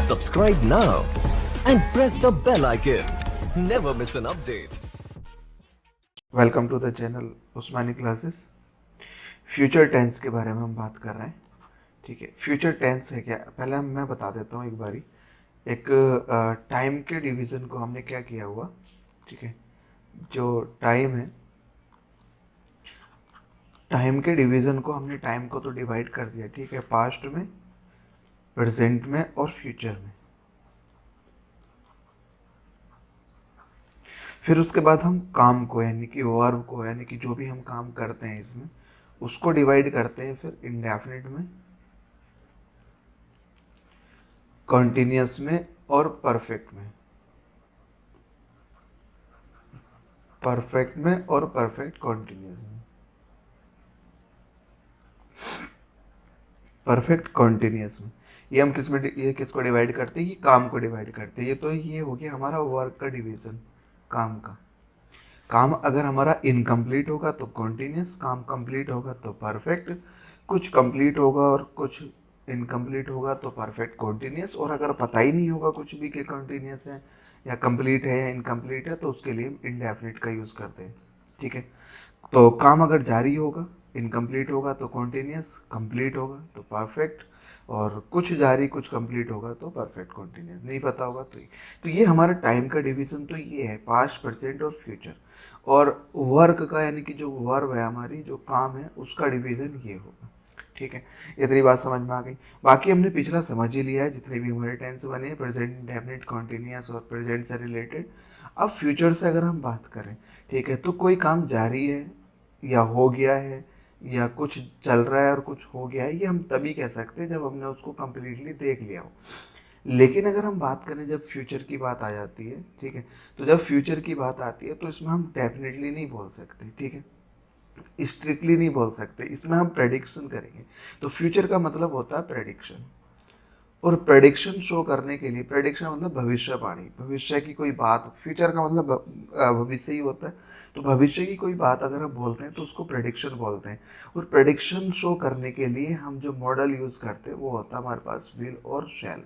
Subscribe now and press the bell icon. Never miss an update. Welcome to the channel Usmani classes. Future tense के बारे में हम बात कर रहे हैं। ठीक है, फ्यूचर टेंस है क्या, पहले मैं बता देता हूँ एक बारी। एक टाइम के डिवीज़न को हमने क्या किया हुआ, ठीक है, जो टाइम है, टाइम के डिवीज़न को हमने टाइम को तो डिवाइड कर दिया, ठीक है, पास्ट में, प्रेजेंट में और फ्यूचर में। फिर उसके बाद हम काम को यानी कि वर्ब को यानी कि जो भी हम काम करते हैं इसमें उसको डिवाइड करते हैं फिर इंडेफिनिट में, कॉन्टिन्यूअस में और परफेक्ट में। परफेक्ट में और परफेक्ट कॉन्टिन्यूअस में। परफेक्ट कॉन्टिन्यूअस में ये हम किस में ये किसको डिवाइड करते हैं, ये काम को डिवाइड करते हैं। ये हो गया हमारा वर्क का डिवीजन, काम का। काम अगर हमारा इनकम्प्लीट होगा तो कॉन्टिन्यूअस, काम कंप्लीट होगा तो परफेक्ट, कुछ कंप्लीट होगा और कुछ इनकम्प्लीट होगा तो परफेक्ट कॉन्टिन्यूअस। और अगर पता ही नहीं होगा कुछ भी कि कॉन्टिन्यूअस है या कंप्लीट है या इनकम्प्लीट है तो उसके लिए हम इंडेफिनिट का यूज़ करते हैं। ठीक है, तो काम अगर जारी होगा, इनकम्प्लीट होगा तो कॉन्टिन्यूअस, कंप्लीट होगा तो परफेक्ट, और कुछ जारी कुछ कंप्लीट होगा तो परफेक्ट कॉन्टिन्यूअस, नहीं पता होगा तो ये हमारा टाइम का डिवीज़न तो ये है, पास्ट, प्रेजेंट और फ्यूचर। और वर्क का यानी कि जो वर्ब है, हमारी जो काम है, उसका डिवीज़न ये होगा। ठीक है, इतनी बात समझ में आ गई। बाकी हमने पिछला समझ ही लिया है, जितने भी हमारे टेंस बने हैं, प्रेजेंट, इंडेफिनिट, कॉन्टिन्यूअस और प्रेजेंट से रिलेटेड। अब फ्यूचर से अगर हम बात करें, ठीक है, तो कोई काम जारी है या हो गया है या कुछ चल रहा है और कुछ हो गया है, ये हम तभी कह सकते हैं जब हमने उसको कम्प्लीटली देख लिया हो। लेकिन अगर हम बात करें जब फ्यूचर की बात आ जाती है, ठीक है, तो जब फ्यूचर की बात आती है तो इसमें हम डेफिनेटली नहीं बोल सकते, ठीक है, स्ट्रिक्टली नहीं बोल सकते, इसमें हम प्रेडिक्शन करेंगे। तो फ्यूचर का मतलब होता है प्रेडिक्शन, और प्रेडिक्शन शो करने के लिए, प्रेडिक्शन मतलब भविष्यवाणी, भविष्य की कोई बात, फ्यूचर का मतलब भविष्य ही होता है। तो भविष्य की कोई बात अगर हम बोलते हैं तो उसको प्रेडिक्शन बोलते हैं। और प्रेडिक्शन शो करने के लिए हम जो मॉडल यूज़ करते हैं वो होता है हमारे पास विल और शैल।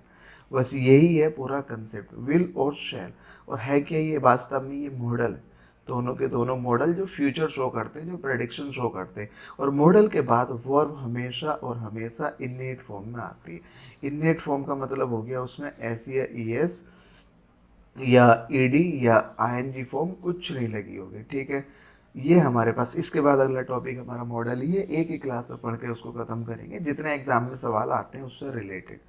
बस यही है पूरा कंसेप्ट, विल और शैल। और है क्या ये, वास्तव में ये मॉडल है, दोनों के दोनों मॉडल जो फ्यूचर शो करते हैं, जो प्रेडिक्शन शो करते हैं। और मॉडल के बाद वर्ब हमेशा और हमेशा इननेट फॉर्म में आती है। इननेट फॉर्म का मतलब हो गया उसमें एस या ई एस या ई डी या आई एन जी फॉर्म कुछ नहीं लगी होगी। ठीक है, ये हमारे पास। इसके बाद अगला टॉपिक हमारा मॉडल ही है, एक ही क्लास में पढ़ के उसको ख़त्म करेंगे। जितने एग्जाम में सवाल आते हैं उससे रिलेटेड,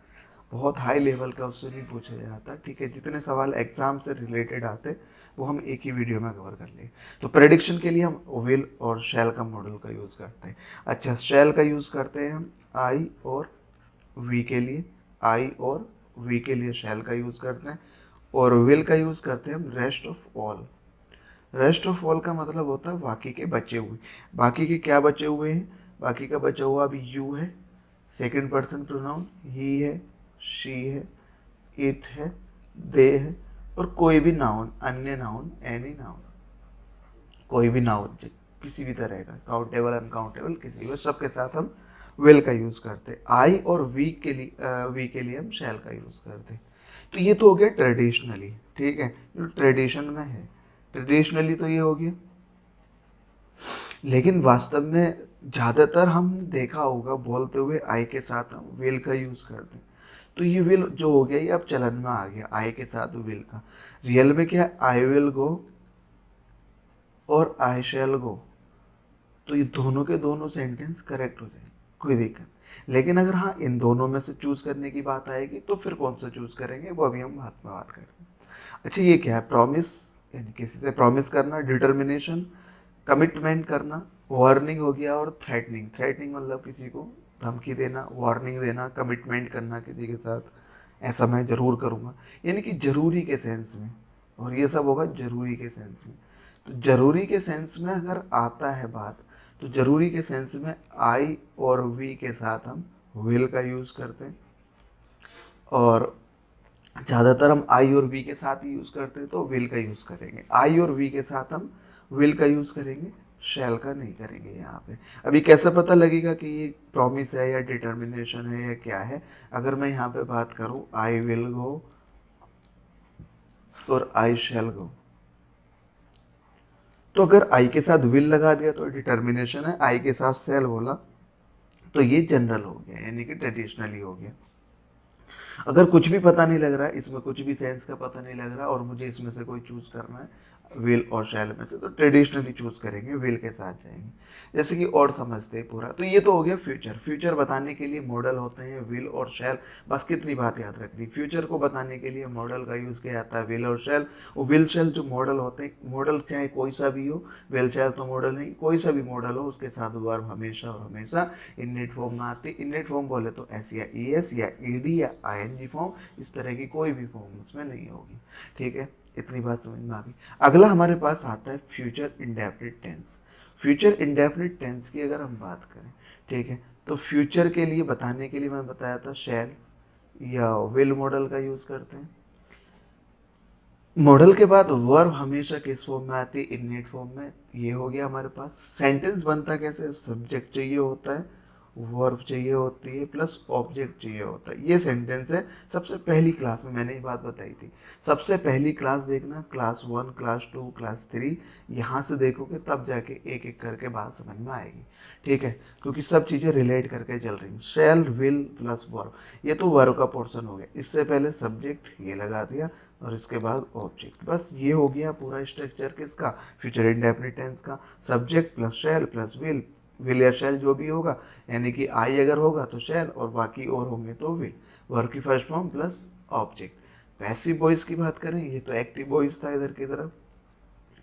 बहुत हाई लेवल का उससे नहीं पूछा जाता। ठीक है, जितने सवाल एग्जाम से रिलेटेड आते वो हम एक ही वीडियो में कवर कर लें। तो प्रेडिक्शन के लिए हम विल और शैल का मॉडल का यूज़ करते हैं। अच्छा, शैल का यूज़ करते हैं हम आई और वी के लिए, आई और वी के लिए शैल का यूज़ करते हैं। और विल का यूज़ करते हैं हम rest of all. Rest of all का मतलब होता है बाकी के बचे हुए। बाकी के क्या बचे हुए हैं, बाकी का बचा हुआ अभी यू है, सेकंड पर्सन प्रोनाउन, ही है, शी है, इट है, दे है, और कोई भी नाउन, अन्य नाउन, एनी नाउन, कोई भी नाउन किसी भी तरह का, काउंटेबल, अनकाउंटेबल, किसी भी, सबके साथ हम विल का यूज़ करते। आई और वी के लिए हम शैल का यूज़ करते। तो ये तो हो गया ट्रेडिशनली, ठीक है, जो ट्रेडिशन में है, ट्रेडिशनली तो ये हो गया। लेकिन वास्तव में ज़्यादातर हमने देखा होगा बोलते हुए आई के साथ हम विल का यूज़ करते हैं। तो ये विल जो हो गया ये अब चलन में आ गया, आई के साथ विल का। रियल में क्या है, आई विल गो और आई शैल गो, तो ये दोनों के दोनों सेंटेंस करेक्ट हो जाए, कोई दिक्कत। लेकिन अगर हाँ इन दोनों में से चूज़ करने की बात आएगी तो फिर कौन सा चूज़ करेंगे वो अभी हम बाद में बात करते हैं। अच्छा, ये क्या है, प्रॉमिस, यानी किसी से प्रॉमिस करना, डिटर्मिनेशन, कमिटमेंट करना, वार्निंग हो गया, और थ्रेटनिंग। थ्रेटनिंग मतलब किसी को धमकी देना, वार्निंग देना, कमिटमेंट करना किसी के साथ, ऐसा मैं ज़रूर करूँगा, यानी कि ज़रूरी के सेंस में। और ये सब होगा ज़रूरी के सेंस में। तो ज़रूरी के सेंस में अगर आता है बात, तो ज़रूरी के सेंस में आई और वी के साथ हम विल का यूज़ करते हैं। और ज़्यादातर हम आई और वी के साथ ही यूज़ करते हैं तो विल का यूज़ करेंगे। आई और वी के साथ हम विल का यूज़ करेंगे, शैल का नहीं करेंगे यहाँ पे। अभी कैसे पता लगेगा कि ये प्रॉमिस है या डिटर्मिनेशन है या क्या है? अगर मैं यहाँ पे बात करूँ आई विल गो और आई शैल गो, तो अगर आई के साथ विल लगा दिया तो डिटर्मिनेशन है, आई के साथ शैल बोला तो ये जनरल हो गया, यानी कि ट्रेडिशनली हो गया। अगर कुछ भी पता नहीं लग रहा है, इसमें कुछ भी सेंस का पता नहीं लग रहा और मुझे इसमें से कोई चूज करना है विल और शैल में से, तो ट्रेडिशनली चूज करेंगे, विल के साथ जाएंगे। जैसे कि और समझते हैं पूरा, तो ये तो हो गया फ्यूचर। फ्यूचर बताने के लिए मॉडल होते हैं विल और शैल। बस कितनी बात याद रखनी, फ्यूचर को बताने के लिए मॉडल का यूज़ किया जाता है विल और शैल। और विल शैल जो मॉडल होते हैं, मॉडल चाहे कोई सा भी हो, विल शैल तो मॉडल नहीं, कोई सा भी मॉडल हो उसके साथ वर्ब हमेशा और हमेशा इनडेट फॉर्म में आती है। इनडेट फॉर्म बोले तो एस या ई एस या ई डी या आई एन जी फॉर्म, इस तरह की कोई भी फॉर्म उसमें नहीं होगी। ठीक है, इतनी बात समझ में आ गई। अगला हमारे पास आता है future indefinite tense. Future indefinite tense की अगर हम बात करें, ठीक है, तो फ्यूचर के लिए बताने के लिए मैं बताया था शैल या विल मॉडल का यूज करते हैं। मॉडल के बाद वर्ब हमेशा किस फॉर्म में आती है? इनडेट फॉर्म में। ये हो गया हमारे पास। सेंटेंस बनता कैसे? सब्जेक्ट चाहिए होता है, वर्ब चाहिए होती है, प्लस ऑब्जेक्ट चाहिए होता है। ये सेंटेंस है। सबसे पहली क्लास में मैंने ये बात बताई थी, सबसे पहली क्लास देखना, क्लास 1, क्लास 2, क्लास 3, यहाँ से देखोगे तब जाके एक एक करके बात समझ में आएगी। ठीक है, क्योंकि सब चीज़ें रिलेट करके चल रही हैं। शैल, विल प्लस वर्ब, ये तो वर्ब का पोर्शन हो गया। इससे पहले सब्जेक्ट ये लगा दिया और इसके बाद ऑब्जेक्ट। बस ये हो गया पूरा स्ट्रक्चर किसका? फ्यूचर इंडेफिनिट टेंस का। Subject plus shell plus will या शैल जो भी होगा, यानी कि आई अगर होगा तो शैल और बाकी और होंगे तो विल। वर्ब की first form plus object. Passive voice की बात करें, ये तो एक्टिव वॉइस था इधर की तरफ।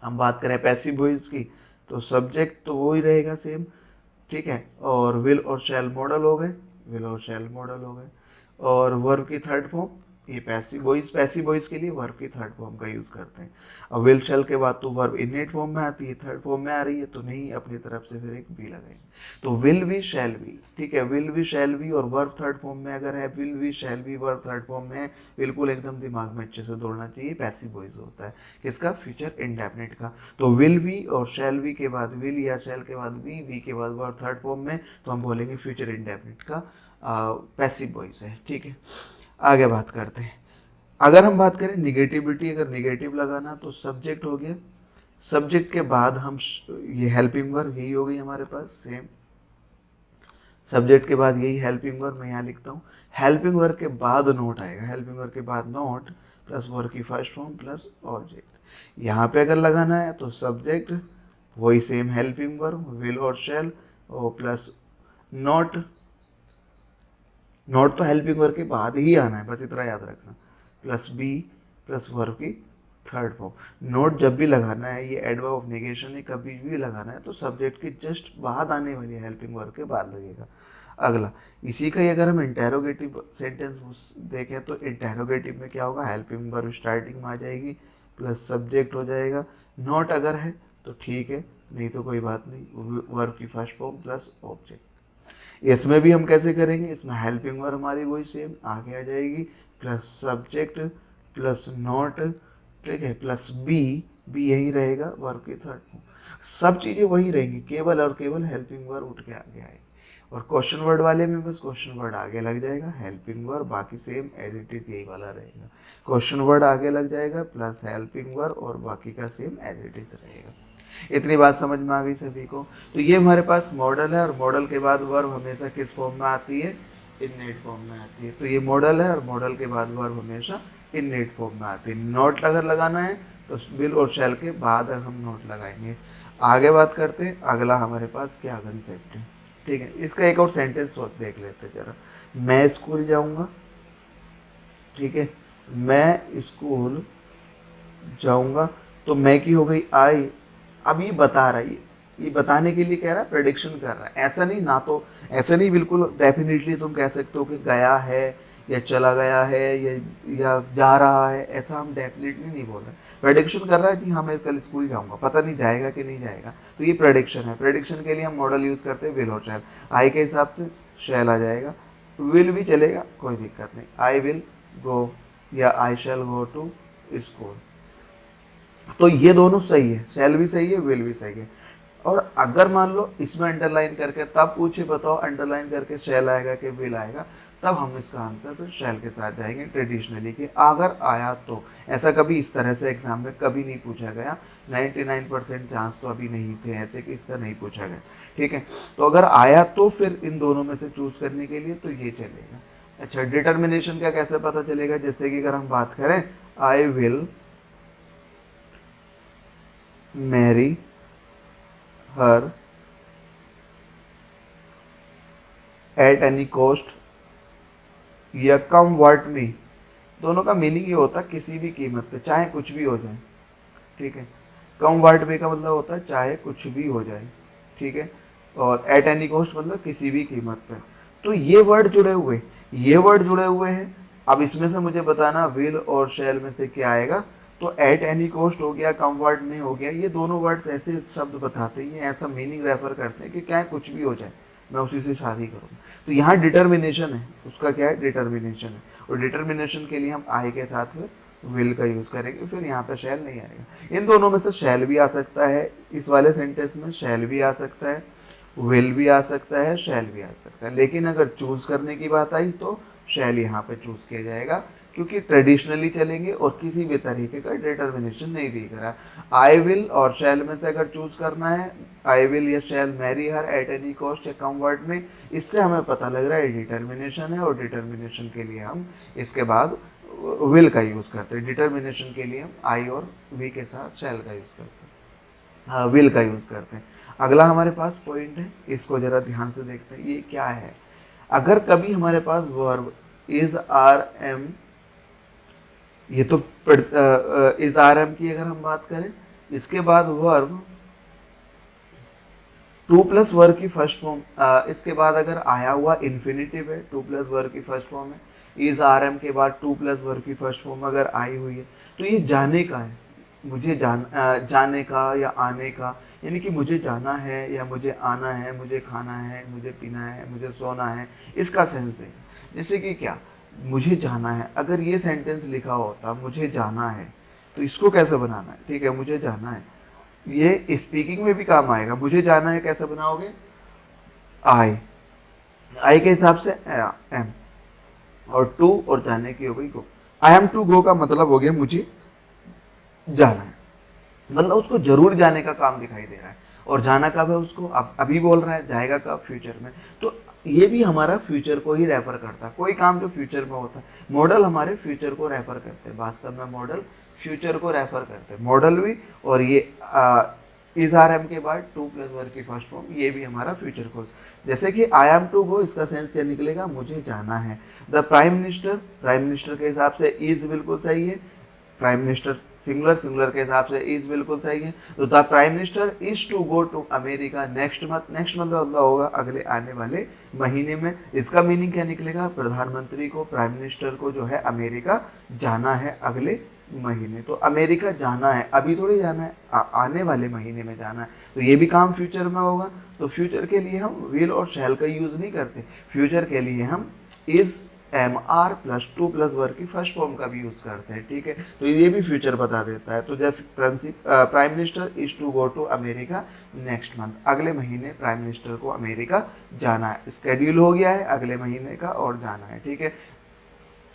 हम बात करें पैसिव वॉइस की, तो सब्जेक्ट तो वो ही रहेगा सेम, ठीक है, और विल और शैल मॉडल हो गए, विल और शैल मॉडल हो गए। और वर्ब की थर्ड फॉर्म, ये पैसिव वॉइस के लिए वर्ब की थर्ड फॉर्म का यूज़ करते हैं। अब विल शैल के बाद तो वर्ब इनडेट फॉर्म में आती है, थर्ड फॉर्म में आ रही है तो नहीं, अपनी तरफ से फिर एक बी लगाएंगे। तो विल भी शैल भी, ठीक है, विल भी शैल भी और वर्ब थर्ड फॉर्म में अगर है, विल भी शैल भी वर्ब थर्ड फॉर्म में है, बिल्कुल एकदम दिमाग में अच्छे से दौड़ना चाहिए। पैसिव वॉइस होता है किसका? फ्यूचर इंडेफिनिट का। तो विल भी और शैल भी के बाद विल या शैल के बाद बी के बाद वर्ब थर्ड फॉर्म में, तो हम बोलेंगे फ्यूचर इंडेफिनिट का पैसिव वॉइस है। ठीक है, आगे बात करते हैं। अगर हम बात करें निगेटिविटी, अगर निगेटिव लगाना तो सब्जेक्ट हो गया, सब्जेक्ट के बाद हम ये हेल्पिंग वर्ब, यही हो गई हमारे पास सेम। सब्जेक्ट के बाद यही हेल्पिंग वर्ब, मैं यहाँ लिखता हूँ। हेल्पिंग वर्ब के बाद नोट आएगा, हेल्पिंग वर्ब के बाद नोट प्लस वर्ब की फर्स्ट फॉर्म प्लस ऑब्जेक्ट। यहाँ पे अगर लगाना है तो सब्जेक्ट वही सेम हेल्पिंग वर्ब विल और शैल और प्लस नोट। नोट तो हेल्पिंग वर्ब के बाद ही आना है, बस इतना याद रखना, प्लस बी प्लस वर्ब की थर्ड फॉर्म। नोट जब भी लगाना है, ये एडवर्ब ऑफ नेगेशन है, कभी भी लगाना है तो सब्जेक्ट के जस्ट बाद आने वाली हेल्पिंग वर्ब के बाद लगेगा। अगला इसी का ही अगर हम इंटेरोगेटिव सेंटेंस देखें तो इंटेरोगेटिव में क्या होगा? हेल्पिंग वर्ब स्टार्टिंग में आ जाएगी प्लस सब्जेक्ट हो जाएगा। नोट अगर है तो ठीक है, नहीं तो कोई बात नहीं, वर्ब की फर्स्ट फॉर्म प्लस ऑब्जेक्ट। इसमें भी हम कैसे करेंगे? इसमें हेल्पिंग वर्ब हमारी वही सेम आगे आ जाएगी प्लस सब्जेक्ट प्लस नोट, ठीक है, प्लस बी यही रहेगा वर्ब की थर्ड फॉर्म। सब चीज़ें वही रहेंगी, केवल और केवल हेल्पिंग वर्ब उठ के आगे आएगी। और क्वेश्चन वर्ड वाले में बस क्वेश्चन वर्ड आगे लग जाएगा, हेल्पिंग वर्ब बाकी सेम एज इट इज यही वाला रहेगा। क्वेश्चन वर्ड आगे लग जाएगा प्लस हेल्पिंग वर्ब और बाकी का सेम एज इट इज रहेगा। इतनी बात समझ में आ गई सभी को? तो ये हमारे पास मॉडल है और मॉडल के बाद वर्ब हमेशा किस फॉर्म में आती है? इनडेट फॉर्म में आती है। तो ये मॉडल है और मॉडल के बाद वर्ब हमेशा इनडेट फॉर्म में आती है। नोट अगर लगाना है तो विल और शैल के बाद हम नोट लगाएंगे। आगे बात करते हैं, अगला हमारे पास क्या कंसेप्ट है, ठीक है। इसका एक और सेंटेंस और देख लेते हैं जरा। मैं स्कूल जाऊंगा, ठीक है, मैं स्कूल जाऊंगा, तो मैं की हो गई आई। अब ये बता रहा है, ये बताने के लिए कह रहा है, प्रेडिक्शन कर रहा है। ऐसा नहीं ना, तो ऐसा नहीं बिल्कुल डेफिनेटली तुम कह सकते हो कि गया है या चला गया है या जा रहा है, ऐसा हम डेफिनेटली नहीं बोल रहे। प्रेडिक्शन कर रहा है कि हाँ मैं कल स्कूल जाऊंगा, पता नहीं जाएगा कि नहीं जाएगा, तो ये प्रेडिक्शन है। प्रेडिक्शन के लिए हम मॉडल यूज़ करते हैं विल और शैल। आई के हिसाब से शैल आ जाएगा, विल भी चलेगा, कोई दिक्कत नहीं। आई विल गो या I shell go to school, तो ये दोनों सही है, शैल भी सही है, विल भी सही है। और अगर मान लो इसमें अंडरलाइन करके तब पूछे बताओ अंडरलाइन करके शैल आएगा कि विल आएगा, तब हम इसका आंसर फिर शैल के साथ जाएंगे ट्रेडिशनली कि अगर आया तो। ऐसा कभी इस तरह से एग्जाम में कभी नहीं पूछा गया, 99% चांस तो अभी नहीं थे ऐसे कि इसका नहीं पूछा गया, ठीक है। तो अगर आया तो फिर इन दोनों में से चूज करने के लिए तो ये चलेगा। अच्छा, डिटर्मिनेशन का कैसे पता चलेगा? जैसे कि अगर हम बात करें I will marry her at any cost या कम वर्ट मी, दोनों का मीनिंग ये होता है किसी भी कीमत पे, चाहे कुछ भी हो जाए, ठीक है। कम वर्ट में का मतलब होता है चाहे कुछ भी हो जाए, ठीक है। और एट एनी कॉस्ट मतलब किसी भी कीमत पे। तो ये वर्ड जुड़े हुए हैं। अब इसमें से मुझे बताना विल और शैल में से क्या आएगा। तो एट एनी कॉस्ट हो गया, कम वर्ड में हो गया, ये दोनों वर्ड्स ऐसे शब्द बताते हैं, ऐसा मीनिंग रेफर करते हैं कि क्या कुछ भी हो जाए मैं उसी से शादी करूँगा। तो यहाँ डिटर्मिनेशन है, उसका क्या है? डिटर्मिनेशन है। और डिटर्मिनेशन के लिए हम आई के साथ फिर विल का यूज़ करेंगे, फिर यहाँ पे शैल नहीं आएगा। इन दोनों में से शैल भी आ सकता है, इस वाले सेंटेंस में शैल भी आ सकता है, विल भी आ सकता है, शैल भी आ सकता है। लेकिन अगर चूज करने की बात आई तो शैल यहाँ पे चूज किया जाएगा, क्योंकि ट्रेडिशनली चलेंगे और किसी भी तरीके का डिटर्मिनेशन नहीं दिख रहा। आई विल और शैल में से अगर चूज करना है, आई विल या shall marry her at any cost या कम वर्ड में, इससे हमें पता लग रहा है डिटर्मिनेशन है। और डिटर्मिनेशन के लिए हम इसके बाद विल का यूज़ करते हैं। डिटर्मिनेशन के लिए हम आई और वी के साथ शैल का यूज़ करते हैं, विल का यूज़ करते हैं। अगला हमारे पास पॉइंट है, इसको ज़रा ध्यान से देखते हैं ये क्या है। अगर कभी हमारे पास वर्ब इज आर एम, ये तो इज आर एम की अगर हम बात करें, इसके बाद वर्ब टू प्लस वर्ब की फर्स्ट फॉर्म, इसके बाद अगर आया हुआ इन्फिनिटिव है, टू प्लस वर्ब की फर्स्ट फॉर्म है, इज आर एम के बाद टू प्लस वर्ब की फर्स्ट फॉर्म अगर आई हुई है, तो ये जाने का है, मुझे जाने का या आने का, यानी कि मुझे जाना है या मुझे आना है, मुझे खाना है, मुझे पीना है, मुझे सोना है, इसका सेंस देगा। जैसे कि क्या, मुझे जाना है, अगर ये सेंटेंस लिखा होता मुझे जाना है, तो इसको कैसे बनाना है? ठीक है, मुझे जाना है, ये स्पीकिंग में भी काम आएगा। मुझे जाना है कैसे बनाओगे? आई के हिसाब से एम, और टू और जाने की हो गई गो। आई एम टू गो का मतलब हो गया मुझे जाना है, मतलब उसको जरूर जाने का काम दिखाई दे रहा है। और जाना कब है उसको? अब अभी बोल रहा है, जाएगा कब? फ्यूचर में। तो ये भी हमारा फ्यूचर को ही रेफर करता है। कोई काम जो फ्यूचर में होता है, मॉडल हमारे फ्यूचर को रेफर करते हैं, वास्तव में मॉडल फ्यूचर को रेफर करते हैं, मॉडल भी। और ये इज आर एम के बाद टू प्लस वर्ब की फर्स्ट फॉर्म, ये भी हमारा फ्यूचर को। जैसे कि आई एम टू गो, इसका सेंस क्या निकलेगा? मुझे जाना है। The prime minister, prime minister के हिसाब से इज बिल्कुल सही है, प्राइम मिनिस्टर सिंगुलर, सिंगुलर के हिसाब से इज बिल्कुल सही है। तो the prime minister is to go to America next month, next month मतलब होगा अगले आने वाले महीने में। इसका मीनिंग क्या निकलेगा? प्रधानमंत्री को, प्राइम मिनिस्टर को जो है अमेरिका जाना है अगले महीने। तो अमेरिका जाना है, अभी थोड़ी जाना है, आने वाले महीने में जाना है। तो ये भी काम फ्यूचर में होगा। तो फ्यूचर के लिए हम विल और शैल का यूज नहीं करते, फ्यूचर के लिए हम is am are plus to plus verb की फर्स्ट फॉर्म का भी यूज करते हैं, ठीक है। तो ये भी फ्यूचर बता देता है। तो जब prime minister is to go to America next month, अगले महीने प्राइम मिनिस्टर को अमेरिका जाना है, स्केड्यूल हो गया है अगले महीने का और जाना है, ठीक है।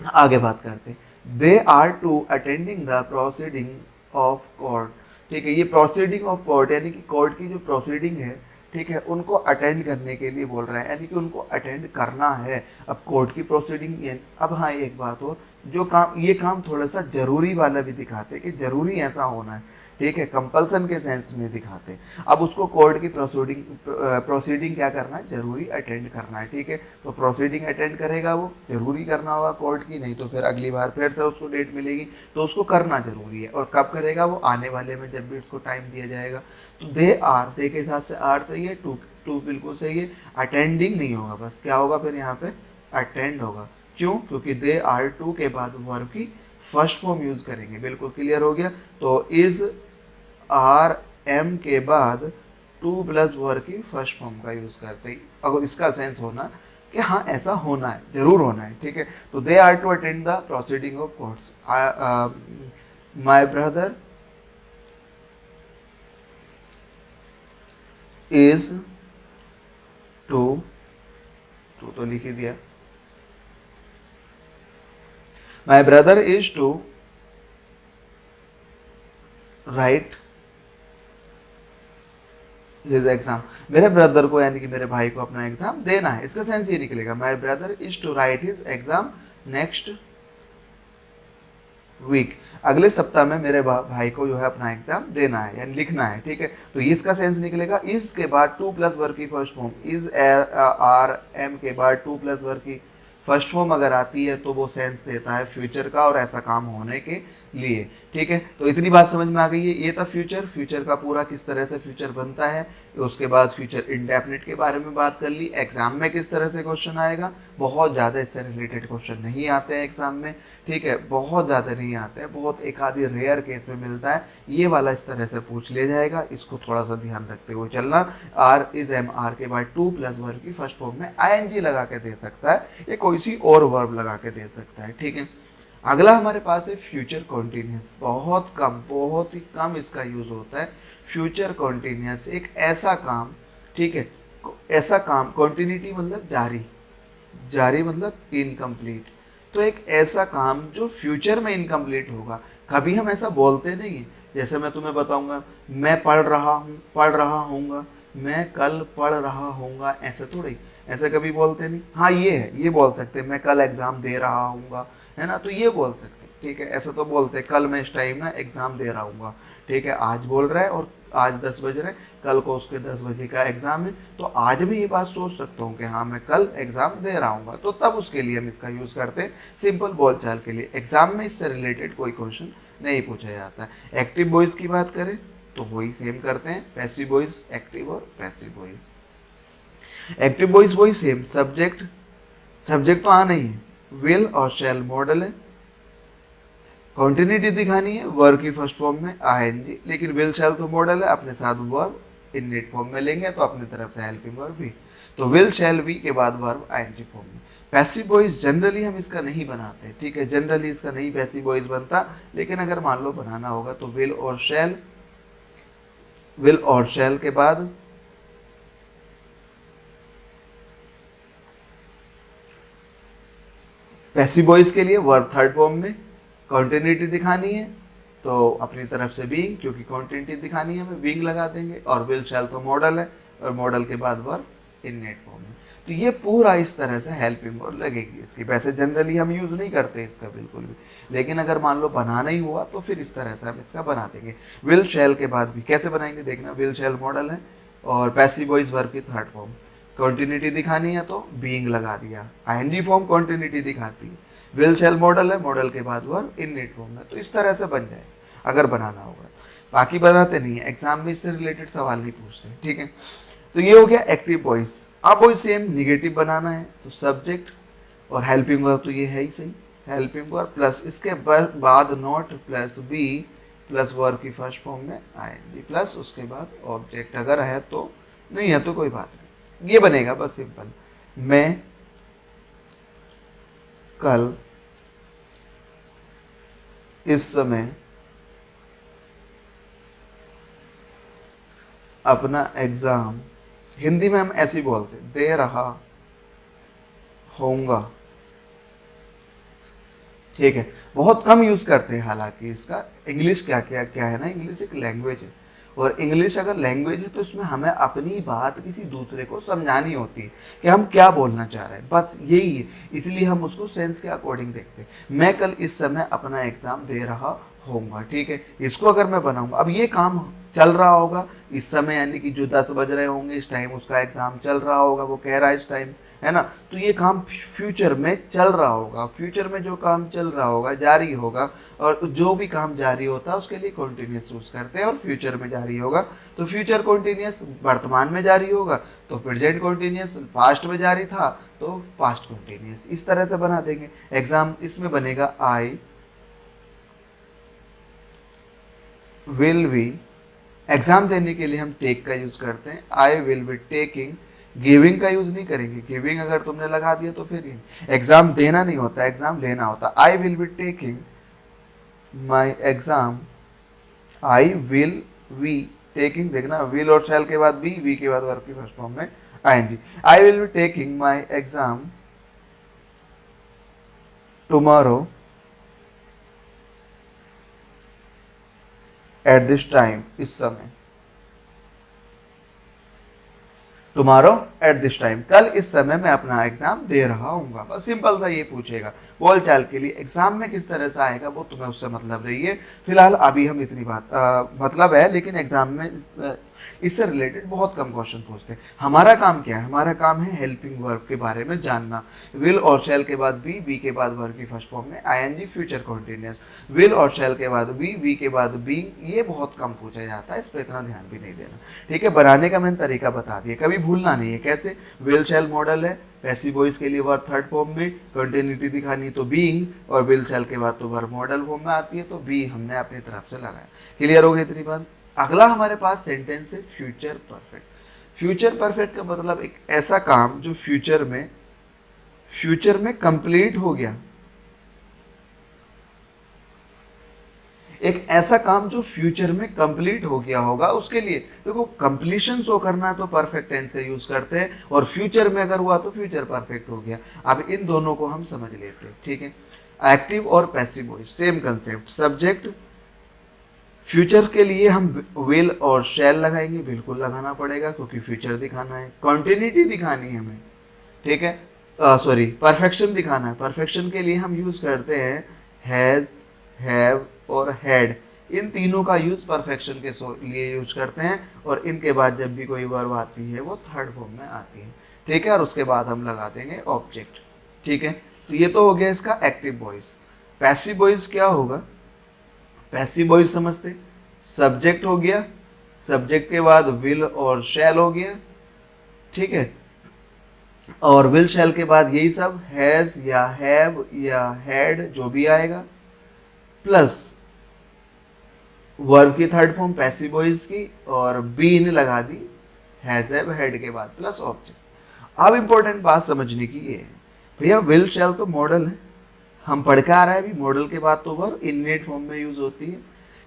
आगे बात करते हैं। They are to attending the proceeding of court, ठीक है। ये प्रोसीडिंग ऑफ कोर्ट यानी कि कोर्ट की जो प्रोसीडिंग है, ठीक है, उनको अटेंड करने के लिए बोल रहा है, यानी कि उनको अटेंड करना है। अब कोर्ट की प्रोसीडिंग, अब हाँ एक बात और, जो काम, ये काम थोड़ा सा जरूरी वाला भी दिखाते कि जरूरी ऐसा होना है, ठीक है, कंपल्सन के सेंस में दिखाते। अब उसको कोर्ट की प्रोसीडिंग क्या करना है? जरूरी अटेंड करना है, ठीक है। तो प्रोसीडिंग अटेंड करेगा, वो जरूरी करना होगा कोर्ट की, नहीं तो फिर अगली बार फिर से उसको डेट मिलेगी, तो उसको करना जरूरी है। और कब करेगा? वो आने वाले में, जब भी उसको टाइम दिया जाएगा। तो दे आर, दे के हिसाब से आर सही है, टू बिल्कुल सही है। अटेंडिंग नहीं होगा, बस क्या होगा फिर यहाँ पे? अटेंड होगा। क्यों? क्योंकि दे आर टू के बाद वर्ब की फर्स्ट फॉर्म यूज करेंगे। बिल्कुल क्लियर हो गया। तो इज आर एम के बाद टू प्लस वर्ब की फर्स्ट फॉर्म का यूज करते हैं। अगर इसका सेंस होना कि हाँ ऐसा होना है, जरूर होना है, ठीक है। तो they are to attend the proceeding of courts. Is to तो लिख ही दिया, my brother is to write his exam, मेरे ब्रदर को यानी कि मेरे भाई को अपना एग्जाम देना है। इसका सेंस ये निकलेगा, my brother is to write his exam next week, अगले सप्ताह में मेरे भाई को जो है अपना एग्जाम देना है यानी लिखना है। ठीक है, तो ये इसका सेंस निकलेगा। इस के बाद टू प्लस वर्ब की first form, is are am के बाद टू प्लस वर्ब की फर्स्ट फॉर्म अगर आती है तो वो सेंस देता है फ्यूचर का और ऐसा काम होने के लिए। ठीक है, तो इतनी बात समझ में आ गई है। ये था फ्यूचर, फ्यूचर का पूरा किस तरह से फ्यूचर बनता है। उसके बाद फ्यूचर इंडेफिनिट के बारे में बात कर ली। एग्जाम में किस तरह से क्वेश्चन आएगा, बहुत ज़्यादा इससे रिलेटेड क्वेश्चन नहीं आते हैं एग्जाम में। ठीक है, बहुत ज़्यादा नहीं आते हैं, बहुत एक आधी रेयर केस में मिलता है। ये वाला इस तरह से पूछ लिया जाएगा, इसको थोड़ा सा ध्यान रखते हुए चलना। आर इज एम, आर के बाद टू प्लस वर्ब की फर्स्ट फॉर्म में ING लगा के दे सकता है या कोई सी और वर्ब लगा के दे सकता है। ठीक है, अगला हमारे पास है फ्यूचर कॉन्टिन्यूस। बहुत कम, बहुत ही कम इसका यूज होता है। फ्यूचर कॉन्टिन्यूस एक ऐसा काम, ठीक है, ऐसा काम, कॉन्टिन्यूटी मतलब जारी, जारी मतलब इनकम्प्लीट, तो एक ऐसा काम जो फ्यूचर में इनकम्प्लीट होगा। कभी हम ऐसा बोलते नहीं हैं, जैसे मैं तुम्हें बताऊंगा मैं पढ़ रहा हूँ, पढ़ रहा हूँगा, मैं कल पढ़ रहा हूँगा, ऐसे थोड़ी, ऐसे कभी बोलते नहीं। हाँ ये है, ये बोल सकते हैं मैं कल एग्जाम दे रहा हूँगा, है ना, तो ये बोल सकते हैं। ठीक है, ऐसा तो बोलते हैं कल मैं इस टाइम ना एग्जाम दे रहा हूँगा। ठीक है, आज बोल रहा है और आज 10 बज रहे, कल को उसके 10 बजे का एग्जाम है, तो आज मैं ये बात सोच सकता हूँ कि हाँ मैं कल एग्जाम दे रहा हूँ, तो तब उसके लिए हम इसका यूज़ करते हैं सिंपल बोलचाल के लिए। एग्जाम में इससे रिलेटेड कोई क्वेश्चन नहीं पूछा जाता है। एक्टिव वॉइस की बात करें तो वही सेम करते हैं, पैसिव वॉइस, एक्टिव और पैसिव वॉइस। एक्टिव वॉइस वही सेम, सब्जेक्ट, सब्जेक्ट तो आना ही है, विल और शैल मॉडल है, कॉन्टिन्यूटी दिखानी है वर्ब की फर्स्ट फॉर्म में ING, लेकिन विल शैल तो मॉडल है, अपने साथ वर्ब इनडेट फॉर्म में लेंगे तो अपनी तरफ से हेल्पिंग वर्ब भी, तो विल शैल बी के बाद वर्ब ING फॉर्म में। पैसिव वॉइस जनरली हम इसका नहीं बनाते। ठीक है, जनरली इसका नहीं पैसिव वॉइस बनता, लेकिन अगर मान लो बनाना होगा तो विल और शैल, विल और शैल के बाद पैसिव वॉइस के लिए वर्ब थर्ड फॉर्म में, कॉन्टिन्यूटी दिखानी है तो अपनी तरफ से बीइंग, क्योंकि कॉन्टिन्यूटी दिखानी है हमें बीइंग लगा देंगे, और विल शैल तो मॉडल है और मॉडल के बाद वर्ब इनडेट फॉर्म में। तो ये पूरा इस तरह से हेल्पिंग वर्ब लगेगी इसकी। वैसे जनरली हम यूज़ नहीं करते इसका बिल्कुल भी, लेकिन अगर मान लो बनाना ही हुआ तो फिर इस तरह से हम इसका बना देंगे। विल शैल के बाद भी कैसे बनाएंगे देखना, विल शैल मॉडल है और पैसिव वॉइस वर्ब की थर्ड फॉर्म, कॉन्टिन्यूटी दिखानी है तो बीइंग लगा दिया, ING फॉर्म कॉन्टिन्यूटी दिखाती है, विल शैल मॉडल है, मॉडल के बाद वर्ब इनडेट फॉर्म में। तो इस तरह से बन जाए अगर बनाना होगा, बाकी बनाते नहीं है, एग्जाम में इससे रिलेटेड सवाल नहीं पूछते। ठीक है, तो ये हो गया एक्टिव वॉइस। अब वही सेम निगेटिव बनाना है तो सब्जेक्ट और हेल्पिंग वर्ब तो ये है ही सही, हेल्पिंग वर्ब प्लस इसके बाद not plus be plus verb की फर्स्ट फॉर्म में ING प्लस उसके बाद ऑब्जेक्ट, अगर है तो, नहीं है तो कोई बात नहीं, ये बनेगा बस सिंपल। मैं कल इस समय अपना एग्जाम, हिंदी में हम ऐसे ही बोलते हैं, दे रहा होऊंगा। ठीक है, बहुत कम यूज करते हैं हालांकि इसका। इंग्लिश क्या क्या क्या है ना, इंग्लिश एक लैंग्वेज है, और इंग्लिश अगर लैंग्वेज है तो इसमें हमें अपनी बात किसी दूसरे को समझानी होती है कि हम क्या बोलना चाह रहे हैं, बस यही है। इसलिए हम उसको सेंस के अकॉर्डिंग देखते हैं। मैं कल इस समय अपना एग्जाम दे रहा होऊंगा। ठीक है, इसको अगर मैं बनाऊंगा, अब ये काम चल रहा होगा इस समय, यानी कि जो 10 बज रहे होंगे इस टाइम उसका एग्जाम चल रहा होगा, वो कह रहा है इस टाइम, है ना, तो ये काम फ्यूचर में चल रहा होगा। फ्यूचर में जो काम चल रहा होगा जारी होगा, और जो भी काम जारी होता है उसके लिए कॉन्टिन्यूस यूज करते हैं, और फ्यूचर में जारी होगा तो फ्यूचर कॉन्टिन्यूस, वर्तमान में जारी होगा तो प्रेजेंट कॉन्टिन्यूस, पास्ट में जारी था तो पास्ट कॉन्टिन्यूस। इस तरह से बना देंगे। एग्जाम इसमें बनेगा आई विल बी, एग्जाम देने के लिए हम टेक का यूज करते हैं, आई विल बी टेकिंग। गिविंग का यूज नहीं करेंगे, गिविंग अगर तुमने लगा दिया तो फिर एग्जाम देना नहीं होता, एग्जाम लेना होता। I will be taking my exam, I will be taking देखना, विल और शैल के बाद बी के बाद वर्ब की फर्स्ट फॉर्म में ING. I will be taking my exam tomorrow at this time, इस समय। टुमारो एट दिस टाइम, कल इस समय मैं अपना एग्जाम दे रहा हूँ। बस सिंपल सा ये पूछेगा। बोल चाल के लिए एग्जाम में किस तरह से आएगा वो तुम्हें उससे मतलब रही है। फिलहाल अभी हम इतनी बात मतलब है, लेकिन एग्जाम में इससे रिलेटेड बहुत कम क्वेश्चन पूछते हैं। हमारा काम क्या है? हमारा काम है हेल्पिंग वर्ब के बारे में जानना। विल और शैल के बाद बी के बाद वर्ब की फर्स्ट फॉर्म में आईएनजी, फ्यूचर कॉन्टिन्यूअस। विल और शैल के बाद बी के बाद बीइंग, ये बहुत कम पूछा जाता है, इस पर इतना ध्यान भी नहीं देना। ठीक है, बनाने का मैंने तरीका बता दिया, कभी भूलना नहीं है। कैसे? विल शैल मॉडल है, पैसिव वॉइस के लिए वर्ब थर्ड फॉर्म में, कंटिन्यूटी दिखानी तो बीइंग, और विल शैल के बाद तो वर्ब मॉडल फॉर्म में आती है, तो बी हमने अपनी तरफ से लगाया। क्लियर हो गई इतनी बात? अगला हमारे पास सेंटेंस है फ्यूचर परफेक्ट। फ्यूचर परफेक्ट का मतलब एक ऐसा काम जो फ्यूचर में कंप्लीट हो गया। एक ऐसा काम जो फ्यूचर में कंप्लीट हो गया होगा, उसके लिए देखो कंप्लीशन शो करना है तो परफेक्ट टेंस का यूज करते हैं, और फ्यूचर में अगर हुआ तो फ्यूचर परफेक्ट हो गया। अब इन दोनों को हम समझ लेते हैं। ठीक है, एक्टिव और passive voice same concept. Subject future के लिए हम विल और शैल लगाएंगे, बिल्कुल लगाना पड़ेगा क्योंकि फ्यूचर दिखाना है, कॉन्टिन्यूटी दिखानी है हमें। ठीक है, सॉरी, परफेक्शन दिखाना है। परफेक्शन के लिए हम यूज करते हैं हैज, हैव और हैड। इन तीनों का यूज परफेक्शन के लिए यूज करते हैं, और इनके बाद जब भी कोई वर्ब आती है वो थर्ड फॉर्म में आती है। ठीक है, और उसके बाद हम लगा देंगे ऑब्जेक्ट। ठीक है, तो ये तो हो गया इसका एक्टिव वॉइस। पैसिव वॉइस क्या होगा? पैसिव वॉइस समझते, सब्जेक्ट हो गया, सब्जेक्ट के बाद विल और शैल हो गया। ठीक है, और विल शैल के बाद यही सब हैज या हैव या हैड जो भी आएगा, प्लस वर्ब की थर्ड फॉर्म पैसिव वॉइस की, और बीन लगा दी हैज हैव हैड के बाद, प्लस ऑब्जेक्ट। अब इंपॉर्टेंट बात समझने की ये है, भैया विल शैल तो मॉडल है, हम पढ़ के आ रहे हैं अभी, मॉडल के बाद तो वर्ब इननेट फॉर्म में यूज होती है।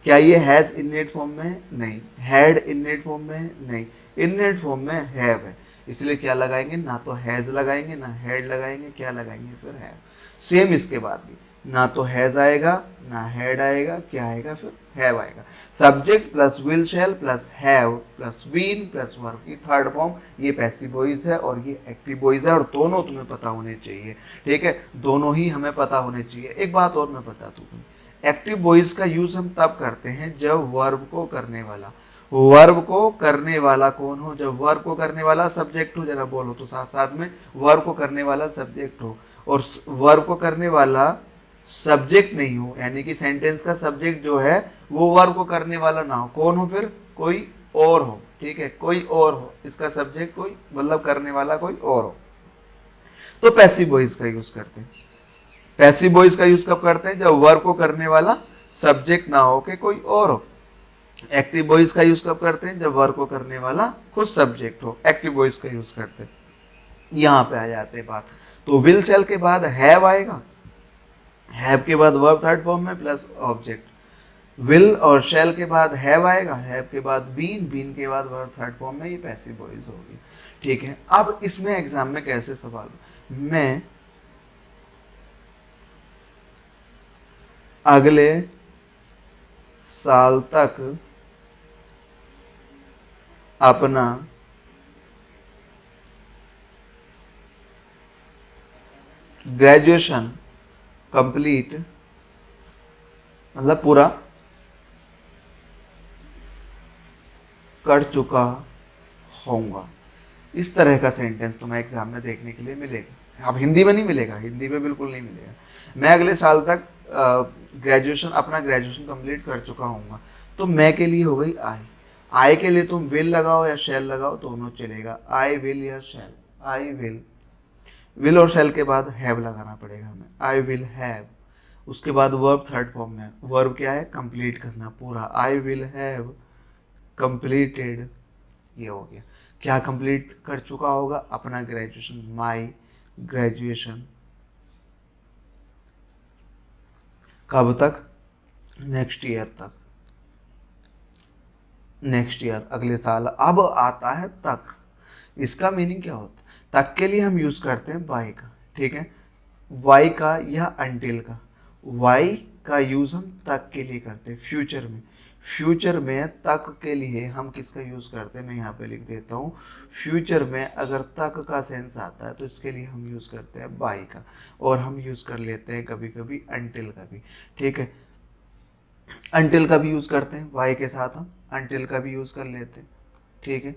क्या ये हैज इननेट फॉर्म में है? नहीं। हैड इननेट फॉर्म में है? नहीं। इननेट फॉर्म में हैव है, इसलिए क्या लगाएंगे? ना तो हैज लगाएंगे ना हैड लगाएंगे, क्या लगाएंगे? फिर हैव। सेम इसके बाद भी, ना तो हैज आएगा ना हैड आएगा, क्या आएगा? फिर हैव आएगा। Subject plus will shall plus have plus been plus verb की थर्ड फॉर्म, ये पैसिव वॉइस है और ये एक्टिव वॉइस है, और दोनों तुम्हें पता होने चाहिए। ठीक है, दोनों ही हमें पता होने चाहिए। एक बात और मैं बता दूं, एक्टिव वॉइस का यूज हम तब करते हैं जब वर्ब को करने वाला कौन हो? जब वर्ब को करने वाला सब्जेक्ट हो, जरा बोलो तो साथ साथ में, वर्ब को करने वाला सब्जेक्ट हो, और वर्ब को करने वाला सब्जेक्ट नहीं हो, यानी कि सेंटेंस का सब्जेक्ट जो है वो वर्ब को करने वाला ना हो। कौन हो फिर? कोई और हो। ठीक है, कोई और हो, इसका सब्जेक्ट कोई, मतलब करने वाला कोई और हो, तो पैसिव वॉइस का यूज करते हैं। पैसिव वॉइस का यूज कब करते हैं? जब वर्ब को करने वाला सब्जेक्ट ना हो के कोई और हो। एक्टिव वॉइस का यूज कब करते हैं? जब वर्ब को करने वाला खुद सब्जेक्ट हो, एक्टिव वॉइस का यूज करते हैं। यहां पे आ जाते हैं बात, तो विल शैल के बाद हैव आएगा, हैव के बाद वर्ब थर्ड फॉर्म में प्लस ऑब्जेक्ट। विल और शैल के बाद हैव आएगा, हैव के बाद बीन, बीन के बाद वर्ब थर्ड फॉर्म में, ये पैसिव वॉइस होगी। ठीक है, अब इसमें एग्जाम में कैसे सवाल, मैं अगले साल तक अपना ग्रेजुएशन कंप्लीट, मतलब पूरा कर चुका होऊंगा। इस तरह का सेंटेंस तुम्हें एग्जाम में देखने के लिए मिलेगा। अब हिंदी में नहीं मिलेगा, हिंदी में बिल्कुल नहीं मिलेगा। मैं अगले साल तक अपना ग्रेजुएशन कंप्लीट कर चुका हूँगा, तो मैं के लिए हो गई आई। आई के लिए तुम विल लगाओ या शैल लगाओ, दोनों चलेगा, आई विल या शैल। आई विल और शैल के बाद हैव लगाना पड़ेगा हमें, आई विल हैव। उसके बाद वर्ब थर्ड फॉर्म में, वर्ब क्या है? कंप्लीट करना पूरा, आई विल हैव कंप्लीटेड, ये हो गया। क्या कंप्लीट कर चुका होगा? अपना ग्रेजुएशन, माई ग्रेजुएशन। कब तक? नेक्स्ट ईयर तक। नेक्स्ट ईयर, अगले साल। अब आता है तक, इसका मीनिंग क्या होता है? तक के लिए हम यूज करते हैं बाय का, ठीक है, वाई का या अंटिल का। वाई का यूज हम तक के लिए करते हैं फ्यूचर में। फ्यूचर में तक के लिए हम किसका यूज करते हैं, मैं यहाँ पे लिख देता हूँ। फ्यूचर में अगर तक का सेंस आता है तो इसके लिए हम यूज करते हैं बाय का, और हम यूज कर लेते हैं कभी कभी अंटिल का भी, ठीक है। अंटिल का भी यूज करते हैं, वाई के साथ हम अंटिल का भी यूज कर लेते हैं, ठीक है।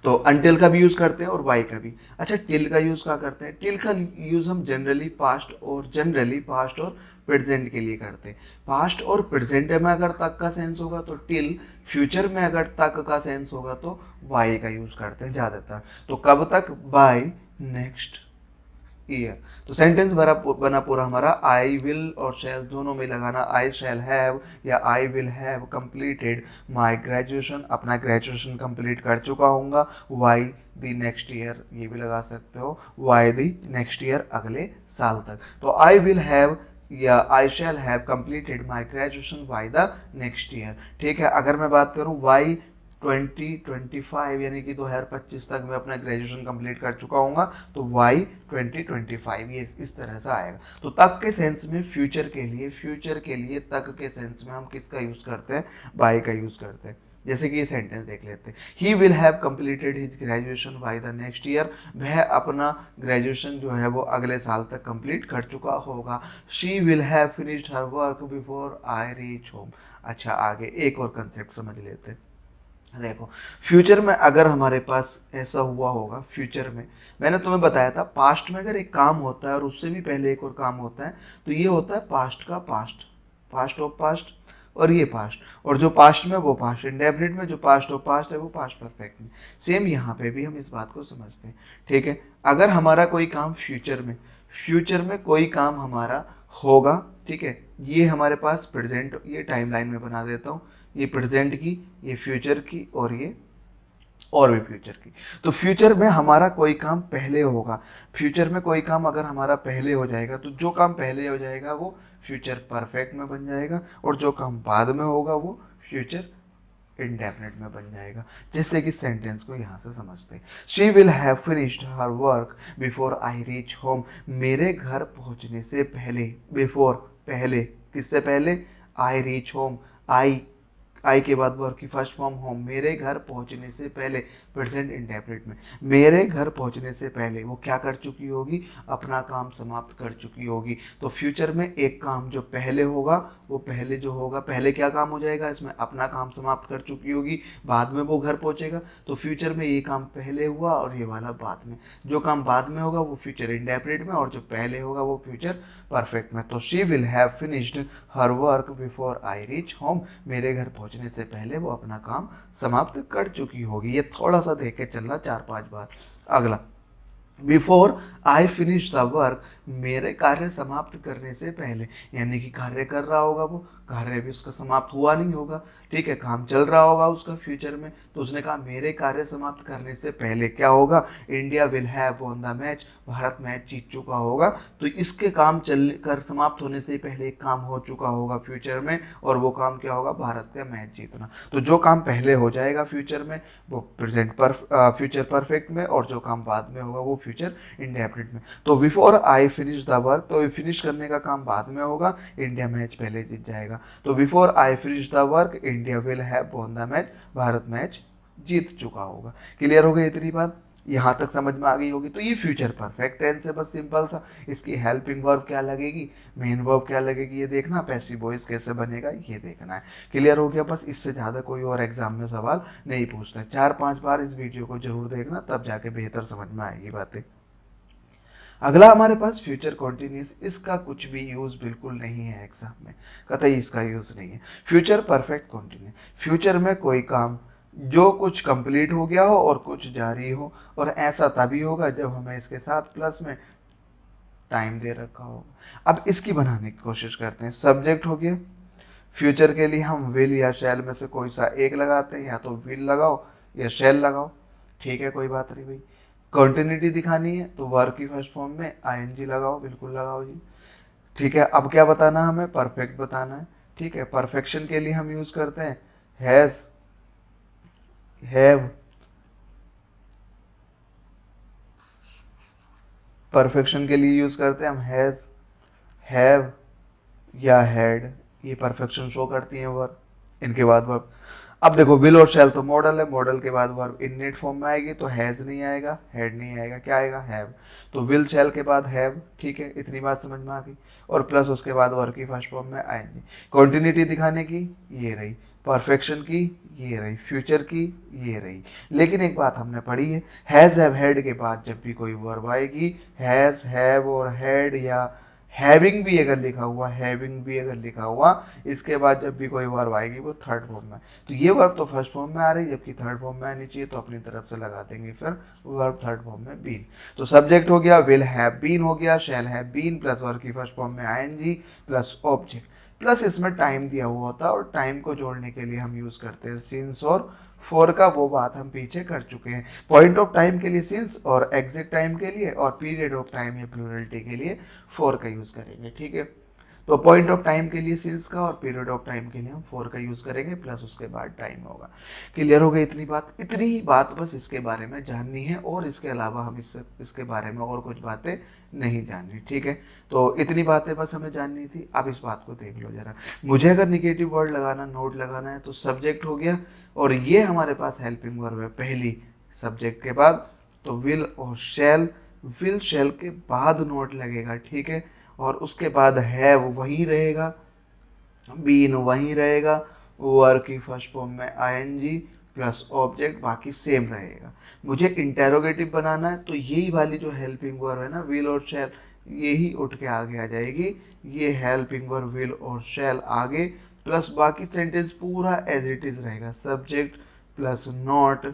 तो अंटिल का भी यूज करते हैं और वाई का भी। अच्छा, टिल का यूज क्या करते हैं? टिल का यूज हम जनरली पास्ट और प्रेजेंट के लिए करते हैं। पास्ट और प्रेजेंट में अगर तक का सेंस होगा तो टिल, फ्यूचर में अगर तक का सेंस होगा तो वाई का यूज करते हैं ज्यादातर। तो कब तक? By next year. तो सेंटेंस बना पूरा हमारा, आई विल और शैल दोनों में लगाना। आई शैल हैव या आई will have completed my graduation, अपना ग्रेजुएशन कंप्लीट कर चुका हूँगा। वाई द नेक्स्ट ईयर, ये भी लगा सकते हो, वाई द नेक्स्ट ईयर, अगले साल तक। तो आई विल हैव या I shall have completed my graduation by the next year, ठीक है। अगर मैं बात करूँ वाई 2025 यानी कि 2025 तक मैं अपना ग्रेजुएशन कंप्लीट कर चुका हूँगा, तो वाई 2025, ये इस तरह से आएगा। तो तक के सेंस में फ्यूचर के लिए तक के सेंस में हम किसका यूज करते हैं? बाय का यूज करते हैं। जैसे कि ये सेंटेंस देख लेते हैं, he will have completed his graduation by the next year, वह अपना ग्रेजुएशन जो है वो अगले साल तक कंप्लीट कर चुका होगा। She will have finished her work before I reach home. अच्छा, आगे एक और कंसेप्ट समझ लेते हैं। देखो, फ्यूचर में अगर हमारे पास ऐसा हुआ होगा, फ्यूचर में मैंने तुम्हें बताया था, पास्ट में अगर एक काम होता है और उससे भी पहले एक और काम होता है तो ये होता है पास्ट का पास्ट, पास्ट ऑफ पास्ट, और ये पास्ट, और जो पास्ट में वो पास्ट इंडेफिनिट में, जो पास्ट ऑफ पास्ट है वो पास्ट परफेक्ट में। सेम यहाँ पे भी हम इस बात को समझते हैं, ठीक है। अगर हमारा कोई काम फ्यूचर में कोई काम हमारा होगा, ठीक है, ये हमारे पास प्रेजेंट, ये टाइमलाइन में बना देता हूँ, ये प्रेजेंट की, ये फ्यूचर की, और ये और भी फ्यूचर की। तो फ्यूचर में हमारा कोई काम पहले होगा, फ्यूचर में कोई काम अगर हमारा पहले हो जाएगा तो जो काम पहले हो जाएगा वो फ्यूचर परफेक्ट में बन जाएगा, और जो काम बाद में होगा वो फ्यूचर इंडेफिनिट में बन जाएगा। जैसे कि सेंटेंस को यहाँ से समझते हैं, she will have finished her work before I reach home, मेरे घर पहुँचने से पहले, बिफोर पहले, किससे पहले? आई रीच होम, आई के बाद वर्क की फर्स्ट फॉर्म होम, मेरे घर पहुंचने से पहले, प्रेजेंट इंडेफिनिट में, मेरे घर पहुंचने से पहले वो क्या कर चुकी होगी? अपना काम समाप्त कर चुकी होगी। तो फ्यूचर में एक काम जो पहले होगा वो पहले जो होगा, पहले क्या काम हो जाएगा इसमें? अपना काम समाप्त कर चुकी होगी, बाद में वो घर पहुंचेगा। तो फ्यूचर में ये काम पहले हुआ और ये वाला बाद में, जो काम बाद में होगा वो फ्यूचर इंडेफिनिट में, और जो पहले होगा वो फ्यूचर परफेक्ट में। तो she will have finished her work before I reach home, मेरे घर पहुंचने से पहले वो अपना काम समाप्त कर चुकी होगी। ये थोड़ा सा देख के चलना 4-5 बार। अगला, before I finish the work, मेरे कार्य समाप्त करने से पहले, यानी कि कार्य कर रहा होगा वो, कार्य भी उसका समाप्त हुआ नहीं होगा, ठीक है, काम चल रहा होगा उसका फ्यूचर में, तो उसने कहा मेरे कार्य समाप्त करने से पहले क्या होगा? India will have won the match, Bharat match जीत चुका होगा। तो इसके काम चल कर समाप्त होने से पहले एक काम हो चुका होगा फ्यूचर में, और वो काम क्या होगा? भारत का मैच जीतना। तो जो काम पहले हो जाएगा फ्यूचर में वो फ्यूचर परफेक्ट में, और जो काम बाद में होगा वो फ्यूचर इंडेफिनिट में। तो before I finish the work, तो फिनिश करने का काम बाद में होगा, इंडिया मैच पहले जीत जाएगा। तो before I finish the work India will have won the match, Bharat match जीत चुका होगा। क्लियर हो गई इतनी बात? यहाँ तक समझ में आ गई होगी। तो ये फ्यूचर परफेक्ट टेंस है, बस सिंपल सा। इसकी हेल्पिंग वर्ब क्या लगेगी, मेन वर्ब क्या लगेगी, ये देखना। पैसिव वॉइस कैसे बनेगा ये देखना है। क्लियर हो गया? बस इससे ज़्यादा कोई और एग्जाम में सवाल नहीं पूछता। 4-5 बार इस वीडियो को जरूर देखना, तब जाके बेहतर समझ में आएगी बातें। अगला हमारे पास फ्यूचर कॉन्टिन्यूस, इसका कुछ भी यूज बिल्कुल नहीं है एग्जाम में, कतई इसका यूज नहीं है। फ्यूचर परफेक्ट कॉन्टिन्यू, फ्यूचर में कोई काम जो कुछ कंप्लीट हो गया हो और कुछ जारी हो, और ऐसा तभी होगा जब हमें इसके साथ प्लस में टाइम दे रखा होगा। अब इसकी बनाने की कोशिश करते हैं। सब्जेक्ट हो गया, फ्यूचर के लिए हम विल या शैल में से कोई सा एक लगाते हैं, या तो विल लगाओ या शैल लगाओ, ठीक है, कोई बात नहीं भाई। कंटिन्यूटी दिखानी है तो वर्ब की फर्स्ट फॉर्म में आईएनजी लगाओ, बिल्कुल लगाओ जी। ठीक है, अब क्या बताना है हमें, परफेक्ट बताना है। ठीक है, परफेक्शन के लिए हम यूज करते हैं हैज, हैव। परफेक्शन के लिए यूज करते हैं हम हैज, हैव या हैड, ये परफेक्शन शो करती है वर्ब। इनके बाद वर्ब, अब देखो विल और शैल तो मॉडल है, मॉडल के बाद वर्ब इनडेट फॉर्म में आएगी तो हैज नहीं आएगा, हैड नहीं आएगा, क्या आएगा, हैव। तो विल शैल के बाद हैव। ठीक है, इतनी बात समझ में आ गई। और प्लस उसके बाद वर्ब की फर्स्ट फॉर्म में आएंगे। कॉन्टिन्यूटी दिखाने की ये रही, परफेक्शन की ये रही, फ्यूचर की ये रही। लेकिन एक बात हमने पढ़ी है, हैज हैव हैड के बाद जब भी कोई वर्ब आएगी, हैज हैव और हैड या हैविंग भी अगर लिखा हुआ, हैविंग भी अगर लिखा हुआ, इसके बाद जब भी कोई वर्ब आएगी वो थर्ड फॉर्म में। तो ये वर्ब तो फर्स्ट फॉर्म में आ रही है जबकि थर्ड फॉर्म में आनी चाहिए, तो अपनी तरफ से लगा देंगे फिर वर्ब थर्ड फॉर्म में बीन। तो सब्जेक्ट हो गया विल हैव बीन हो गया, shall have been plus verb की फर्स्ट फॉर्म में आईएनजी प्लस ऑब्जेक्ट, प्लस इसमें टाइम दिया हुआ होता है और टाइम को जोड़ने के लिए हम यूज करते हैं सिंस और फॉर का, वो बात हम पीछे कर चुके हैं। पॉइंट ऑफ टाइम के लिए सिंस और एग्जैक्ट टाइम के लिए और पीरियड ऑफ टाइम या प्लूरलिटी के लिए फॉर का यूज करेंगे। ठीक है, तो पॉइंट ऑफ टाइम के लिए सिंस का और पीरियड ऑफ टाइम के लिए हम फॉर का यूज करेंगे प्लस उसके बाद टाइम होगा। क्लियर हो गई इतनी बात? इतनी ही बात बस इसके बारे में जाननी है और इसके अलावा हम इसके बारे में और कुछ बातें नहीं जाननी। ठीक है, तो इतनी बातें बस हमें जाननी थी। अब इस बात को देख लो जरा, मुझे अगर निगेटिव वर्ड लगाना, नोट लगाना है तो सब्जेक्ट हो गया और ये हमारे पास हेल्पिंग वर्ब है पहली सब्जेक्ट के बाद, तो विल और शैल, विल शैल के बाद नोट लगेगा। ठीक है, और उसके बाद हैव वहीं रहेगा, बीन वहीं रहेगा, वर्ब की फर्स्ट फॉर्म में आईएनजी प्लस ऑब्जेक्ट बाकी सेम रहेगा। मुझे इंटेरोगेटिव बनाना है तो यही वाली जो हेल्पिंग वर्ब है ना, विल और शैल, यही उठ के आगे आ जाएगी। ये हेल्पिंग वर्ब विल और शैल आगे प्लस बाकी सेंटेंस पूरा एज इट इज रहेगा, subject plus not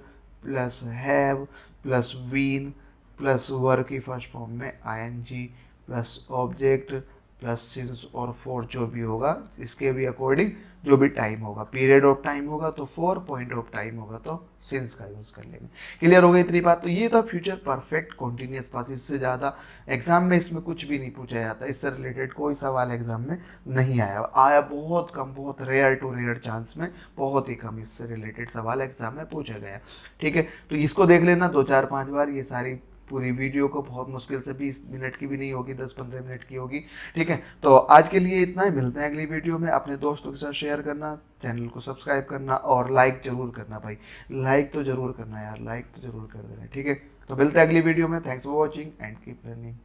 plus have plus been plus verb की फर्स्ट फॉर्म में ING plus object plus since और फॉर जो भी होगा इसके भी अकॉर्डिंग जो भी टाइम होगा, पीरियड ऑफ टाइम होगा तो फॉर, पॉइंट ऑफ टाइम होगा तो सिंस का यूज कर लेंगे। क्लियर हो गई इतनी बात? तो ये था फ्यूचर परफेक्ट कॉन्टिन्यूअस पास्ट। इससे ज़्यादा एग्जाम में इसमें कुछ भी नहीं पूछा जाता, इससे रिलेटेड कोई सवाल एग्जाम में नहीं आया बहुत कम, बहुत रेयर टू रेयर चांस में, बहुत ही कम इससे रिलेटेड सवाल एग्जाम में पूछा गया। ठीक है, तो इसको देख लेना 2-4-5 बार, ये सारी पूरी वीडियो को बहुत मुश्किल से 20 मिनट की भी नहीं होगी, 10-15 मिनट की होगी। ठीक है, तो आज के लिए इतना ही, मिलते हैं अगली वीडियो में। अपने दोस्तों के साथ शेयर करना, चैनल को सब्सक्राइब करना और लाइक जरूर करना भाई, लाइक तो जरूर करना यार, लाइक तो जरूर कर देना। ठीक है, तो मिलते हैं अगली वीडियो में। Thanks for watching and keep learning.